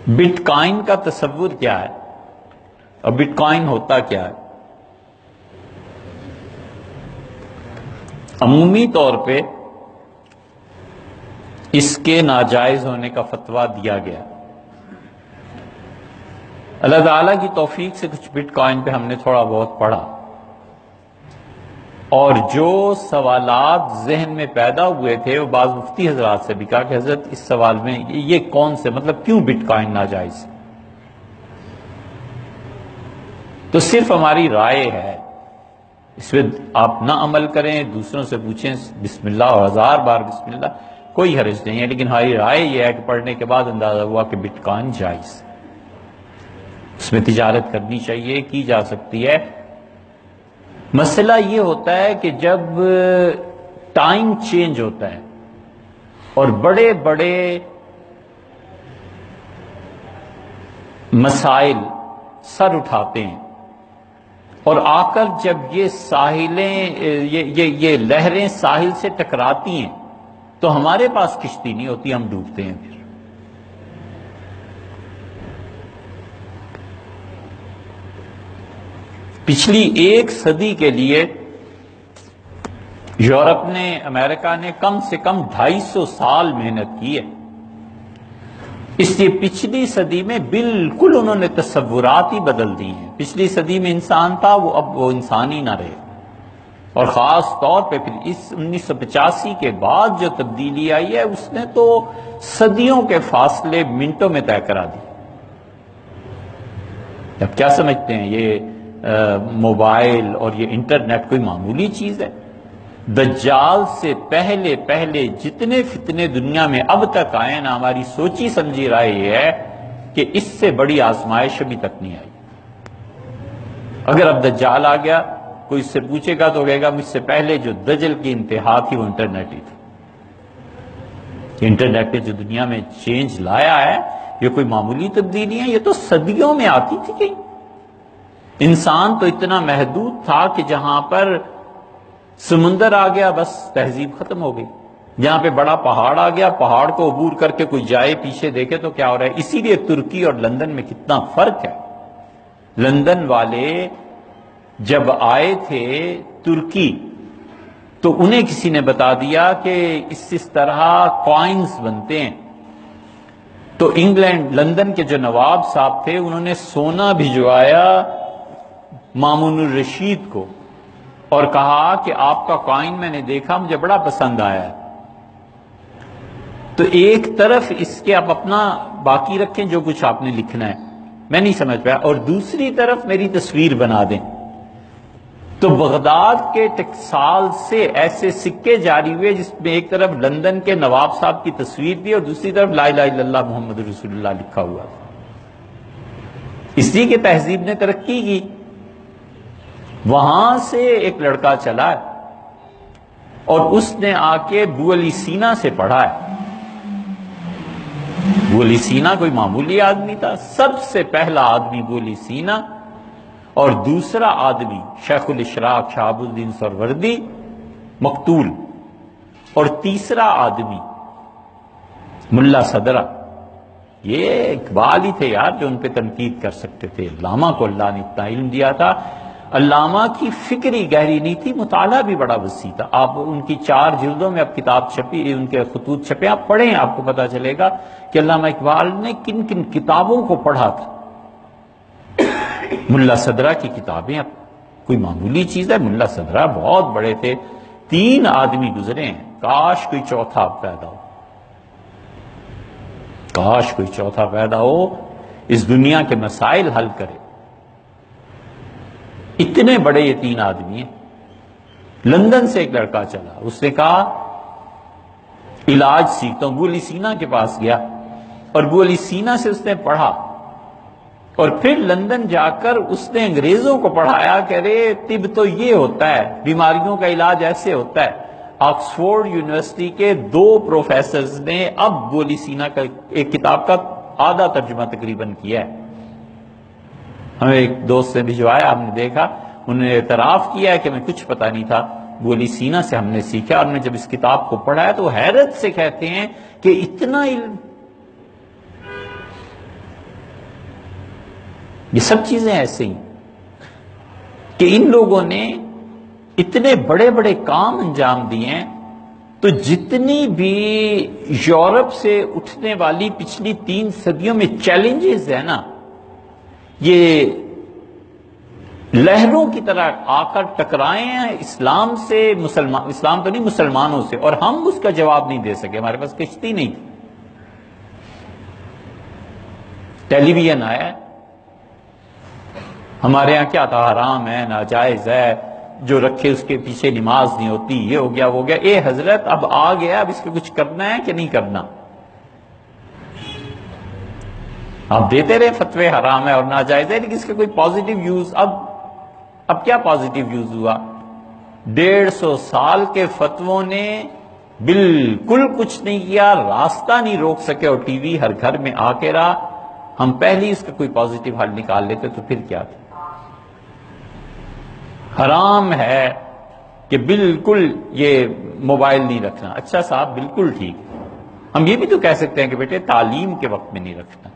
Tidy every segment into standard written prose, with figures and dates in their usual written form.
But کائن کا تصور کیا ہے اور بٹ کائن ہوتا کیا ہے؟ عمومی طور پہ اس کے ناجائز ہونے کا فتویٰ دیا گیا۔ اللہ تعالیٰ کی توفیق سے کچھ بٹ کائن پہ ہم نے تھوڑا بہت پڑھا، اور جو سوالات ذہن میں پیدا ہوئے تھے وہ بعض مفتی حضرات سے بھی کہا کہ حضرت اس سوال میں یہ کون سے، مطلب کیوں بٹ کائن ناجائز؟ تو صرف ہماری رائے ہے، اس پہ آپ نہ عمل کریں، دوسروں سے پوچھیں بسم اللہ اور 1000 بار بسم اللہ، کوئی حرج نہیں ہے، لیکن ہماری رائے یہ ہے کہ پڑھنے کے بعد اندازہ ہوا کہ بٹ کائن جائز، اس میں تجارت کرنی چاہیے، کی جا سکتی ہے۔ مسئلہ یہ ہوتا ہے کہ جب ٹائم چینج ہوتا ہے اور بڑے بڑے مسائل سر اٹھاتے ہیں، اور آ کر جب یہ ساحلیں یہ لہریں ساحل سے ٹکراتی ہیں تو ہمارے پاس کشتی نہیں ہوتی، ہم ڈوبتے ہیں۔ پھر پچھلی 1 صدی کے لیے یورپ نے، امریکہ نے کم سے کم 250 سال محنت کی ہے، اس لیے پچھلی صدی میں بالکل انہوں نے تصورات ہی بدل دی ہیں۔ پچھلی صدی میں انسان تھا، وہ اب وہ انسان ہی نہ رہے، اور خاص طور پہ پھر اس 1985 کے بعد جو تبدیلی آئی ہے اس نے تو صدیوں کے فاصلے منٹوں میں طے کرا دی۔ اب کیا سمجھتے ہیں یہ موبائل اور یہ انٹرنیٹ کوئی معمولی چیز ہے؟ دجال سے پہلے جتنے فتنے دنیا میں اب تک آئے نا، ہماری سوچی سمجھی رائے یہ ہے کہ اس سے بڑی آزمائش ابھی تک نہیں آئی۔ اگر اب دجال آ گیا، کوئی اس سے پوچھے گا تو کہے گا مجھ سے پہلے جو دجل کی انتہا تھی وہ انٹرنیٹ ہی تھی۔ انٹرنیٹ نے جو دنیا میں چینج لایا ہے یہ کوئی معمولی تبدیلی ہے، یہ تو صدیوں میں آتی تھی کہیں۔ انسان تو اتنا محدود تھا کہ جہاں پر سمندر آ گیا بس تہذیب ختم ہو گئی، جہاں پہ بڑا پہاڑ آ گیا، پہاڑ کو عبور کر کے کوئی جائے پیچھے دیکھے تو کیا ہو رہا ہے۔ اسی لیے ترکی اور لندن میں کتنا فرق ہے۔ لندن والے جب آئے تھے ترکی تو انہیں کسی نے بتا دیا کہ اس طرح کوائنز بنتے ہیں، تو انگلینڈ لندن کے جو نواب صاحب تھے انہوں نے سونا بھجوایا مامون الرشید کو اور کہا کہ آپ کا کوائن میں نے دیکھا، مجھے بڑا پسند آیا ہے۔ تو ایک طرف اس کے آپ اپنا باقی رکھیں جو کچھ آپ نے لکھنا ہے، میں نہیں سمجھ پایا، اور دوسری طرف میری تصویر بنا دیں۔ تو بغداد کے ٹکسال سے ایسے سکے جاری ہوئے جس میں ایک طرف لندن کے نواب صاحب کی تصویر تھی اور دوسری طرف لا الہ الا اللہ محمد رسول اللہ لکھا ہوا تھا۔ اس لیے کہ تہذیب نے ترقی کی۔ وہاں سے ایک لڑکا چلا ہے اور اس نے آ کے ابو علی سینا سے پڑھا ہے۔ ابو علی سینا کوئی معمولی آدمی تھا، سب سے پہلا آدمی ابو علی سینا، اور دوسرا آدمی شیخ الاشراق شہاب الدین سہروردی مقتول، اور تیسرا آدمی ملا صدرہ۔ یہ اقبال ہی تھے یار جو ان پہ تنقید کر سکتے تھے۔ علامہ کو اللہ نے اتنا علم دیا تھا، علامہ کی فکری گہری نہیں تھی، مطالعہ بھی بڑا وسیع تھا۔ آپ ان کی 4 جلدوں میں اب کتاب چھپی، ان کے خطوط چھپے، آپ پڑھیں آپ کو پتا چلے گا کہ علامہ اقبال نے کن کن کتابوں کو پڑھا تھا۔ ملا صدرہ کی کتابیں اب کوئی معمولی چیز ہے؟ ملا صدرہ بہت بڑے تھے، 3 آدمی گزرے ہیں، کاش کوئی چوتھا پیدا ہو، کاش کوئی چوتھا پیدا ہو، اس دنیا کے مسائل حل کرے۔ اتنے بڑے یہ 3 آدمی ہیں۔ لندن سے ایک لڑکا چلا، اس نے کہا علاج سیکھتا ہوں، ابو علی سینا کے پاس گیا اور ابو علی سینا سے اس نے پڑھا، اور پھر لندن جا کر اس نے انگریزوں کو پڑھایا کہ ارے طب تو یہ ہوتا ہے، بیماریوں کا علاج ایسے ہوتا ہے۔ آکسفورڈ یونیورسٹی کے 2 پروفیسرز نے اب ابو علی سینا کا ایک کتاب کا آدھا ترجمہ تقریباً کیا ہے۔ ہمیں ایک دوست نے بھجوایا، ہم نے دیکھا، انہوں نے اعتراف کیا کہ ہمیں کچھ پتہ نہیں تھا، ابو علی سینا سے ہم نے سیکھا، اور میں جب اس کتاب کو پڑھا ہے تو حیرت سے کہتے ہیں کہ اتنا علم۔ یہ سب چیزیں ایسے ہی کہ ان لوگوں نے اتنے بڑے بڑے کام انجام دیے ہیں. تو جتنی بھی یورپ سے اٹھنے والی پچھلی 3 صدیوں میں چیلنجز ہیں نا، یہ لہروں کی طرح آ کر ٹکرائے ہیں اسلام سے، اسلام تو نہیں، مسلمانوں سے، اور ہم اس کا جواب نہیں دے سکے. ہمارے پاس کشتی نہیں تھی. ٹیلی ویژن آیا، ہمارے ہاں کیا تھا، حرام ہے، ناجائز ہے، جو رکھے اس کے پیچھے نماز نہیں ہوتی، یہ ہو گیا وہ ہو گیا. اے حضرت اب آ گیا، اب اس کو کچھ کرنا ہے کہ نہیں کرنا؟ آپ دیتے رہے فتوے حرام ہے اور ناجائز ہے، لیکن اس کا کوئی پازیٹیو یوز اب کیا پازیٹیو یوز ہوا؟ 150 سال کے فتووں نے بالکل کچھ نہیں کیا، راستہ نہیں روک سکے، اور ٹی وی ہر گھر میں آ کے رہا. ہم پہلے اس کا کوئی پازیٹیو حل نکال لیتے تو پھر کیا تھا؟ حرام ہے کہ بالکل یہ موبائل نہیں رکھنا. اچھا صاحب بالکل ٹھیک. ہم یہ بھی تو کہہ سکتے ہیں کہ بیٹے تعلیم کے وقت میں نہیں رکھنا،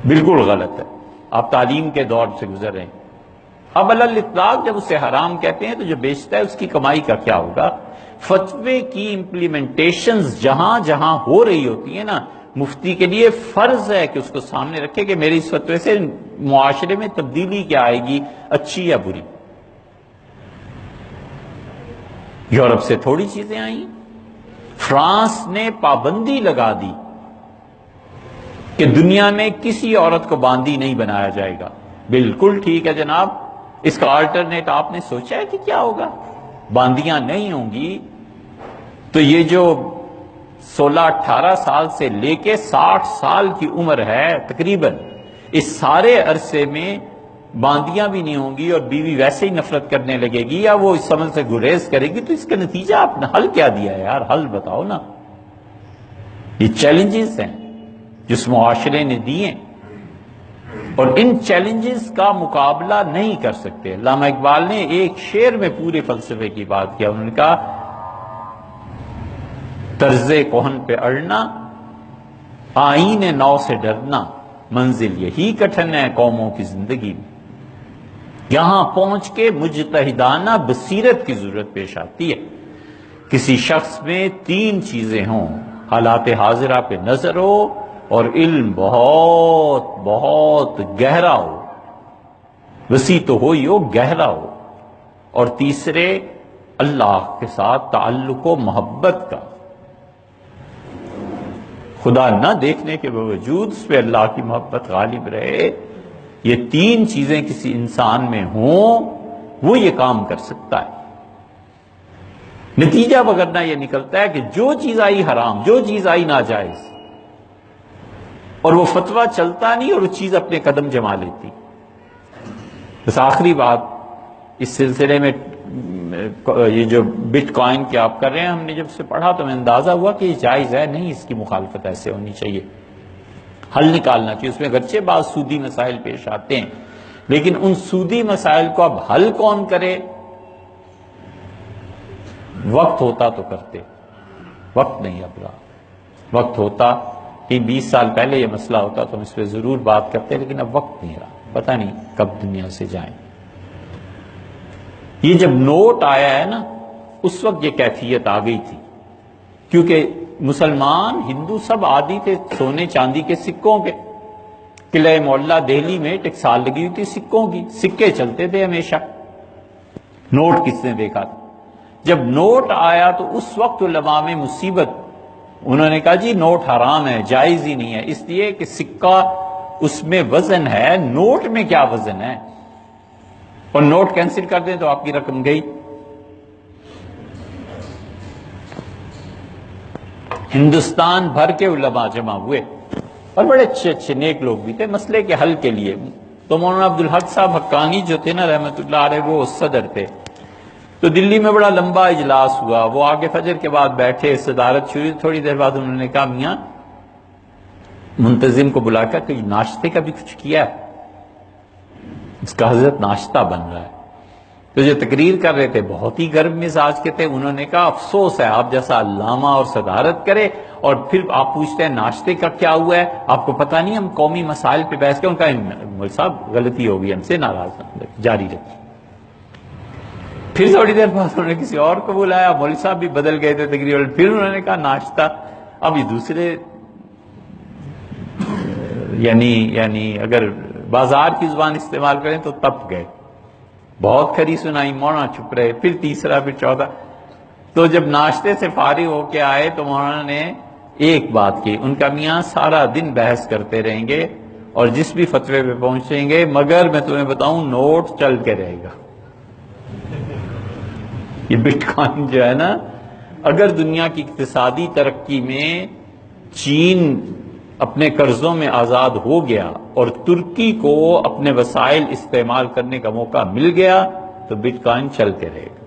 بالکل غلط ہے، آپ تعلیم کے دور سے گزر رہے ہیں. اب علی الاطلاق جب اسے حرام کہتے ہیں تو جو بیچتا ہے اس کی کمائی کا کیا ہوگا؟ فتوے کی امپلیمنٹیشنز جہاں جہاں ہو رہی ہوتی ہیں نا، مفتی کے لیے فرض ہے کہ اس کو سامنے رکھے کہ میری اس فتوے سے معاشرے میں تبدیلی کیا آئے گی، اچھی یا بری. یورپ سے تھوڑی چیزیں آئیں. فرانس نے پابندی لگا دی کہ دنیا میں کسی عورت کو باندی نہیں بنایا جائے گا. بالکل ٹھیک ہے جناب. اس کا آلٹرنیٹ آپ نے سوچا ہے کہ کیا ہوگا؟ باندیاں نہیں ہوں گی تو یہ جو 16-18 سال سے لے کے 60 سال کی عمر ہے تقریباً، اس سارے عرصے میں باندیاں بھی نہیں ہوں گی، اور بیوی ویسے ہی نفرت کرنے لگے گی یا وہ اس عمل سے گریز کرے گی. تو اس کا نتیجہ آپ نے حل کیا دیا ہے یار؟ حل بتاؤ نا. یہ چیلنجز ہیں جو اس معاشرے نے دیے، اور ان چیلنجز کا مقابلہ نہیں کر سکتے. علامہ اقبال نے ایک شعر میں پورے فلسفے کی بات کیا. انہوں نے کہا طرز کہن پہ اڑنا، آئین نو سے ڈرنا، منزل یہی کٹھن ہے قوموں کی زندگی میں. یہاں پہنچ کے مجتہدانہ بصیرت کی ضرورت پیش آتی ہے. کسی شخص میں 3 چیزیں ہوں: حالات حاضرہ پہ نظر ہو، اور علم بہت بہت گہرا ہو، وسیع تو ہو ہی ہو، گہرا ہو، اور تیسرے اللہ کے ساتھ تعلق و محبت کا. خدا نہ دیکھنے کے باوجود اس پہ اللہ کی محبت غالب رہے. یہ 3 چیزیں کسی انسان میں ہوں، وہ یہ کام کر سکتا ہے. نتیجہ وگرنہ یہ نکلتا ہے کہ جو چیز آئی حرام، جو چیز آئی ناجائز، اور وہ فتویٰ چلتا نہیں اور وہ چیز اپنے قدم جما لیتی. بس آخری بات اس سلسلے میں، یہ جو بٹ کوائن کے آپ کر رہے ہیں، ہم نے جب سے پڑھا تو میں اندازہ ہوا کہ یہ جائز ہے نہیں، اس کی مخالفت ایسے ہونی چاہیے، حل نکالنا چاہیے. اس میں گرچہ بعض سودی مسائل پیش آتے ہیں، لیکن ان سودی مسائل کو اب حل کون کرے؟ وقت ہوتا تو کرتے، وقت نہیں اب رہا. وقت ہوتا کہ 20 سال پہلے یہ مسئلہ ہوتا تو ہم اس پہ ضرور بات کرتے، لیکن اب وقت نہیں رہا. پتہ نہیں کب دنیا سے جائیں. یہ جب نوٹ آیا ہے نا، اس وقت یہ کیفیت آ گئی تھی، کیونکہ مسلمان ہندو سب عادی تھے سونے چاندی کے سکوں کے. قلعہ معلیٰ دہلی میں ٹکسال لگی ہوئی تھی سکوں کی، سکے چلتے تھے ہمیشہ. نوٹ کس نے دیکھا تھا؟ جب نوٹ آیا تو اس وقت علماء میں مصیبت، انہوں نے کہا جی نوٹ حرام ہے، جائز ہی نہیں ہے، اس لیے کہ سکہ اس میں وزن ہے، نوٹ میں کیا وزن ہے، اور نوٹ کینسل کر دیں تو آپ کی رقم گئی. ہندوستان بھر کے علماء جمع ہوئے، اور بڑے اچھے اچھے نیک لوگ بھی تھے مسئلے کے حل کے لیے. تو مولانا عبدالحق صاحب حقانی جو تھے نا رحمت اللہ علیہ، وہ صدر تھے. تو دلی میں بڑا لمبا اجلاس ہوا، وہ آگے فجر کے بعد بیٹھے، صدارت شروع. تھوڑی دیر بعد انہوں نے کہا میاں منتظم کو بلا کر کہ ناشتے کا بھی کچھ کیا ہے؟ اس کا حضرت ناشتہ بن رہا ہے. تو جو تقریر کر رہے تھے بہت ہی گرم مزاج کے تھے، انہوں نے کہا افسوس ہے آپ جیسا علامہ اور صدارت کرے اور پھر آپ پوچھتے ہیں ناشتے کا کیا ہوا ہے، آپ کو پتہ نہیں ہم قومی مسائل پہ بحث کریں۔ ان کا مول صاحب غلطی ہوگی، ہم سے ناراض ہیں، جاری رکھیں۔ پھر تھوڑی دیر بعد انہوں نے کسی اور کو بلایا، مول صاحب بھی بدل گئے تھے تقریباً، پھر انہوں نے کہا ناشتہ۔ اب یہ دوسرے یعنی اگر بازار کی زبان استعمال کریں تو تپ گئے، بہت کھری سنائی، مولانا چپ رہے، پھر تیسرا، پھر چوتھا۔ تو جب ناشتے سے فارغ ہو کے آئے تو مولانا نے ایک بات کی، ان کا میاں سارا دن بحث کرتے رہیں گے اور جس بھی فتوے پہ پہنچیں گے، مگر میں تمہیں بتاؤں نوٹ چل کے رہے گا۔ یہ بٹ کوائن جو ہے نا، اگر دنیا کی اقتصادی ترقی میں چین اپنے قرضوں میں آزاد ہو گیا اور ترکی کو اپنے وسائل استعمال کرنے کا موقع مل گیا تو بٹ کوائن چل کے رہے گا۔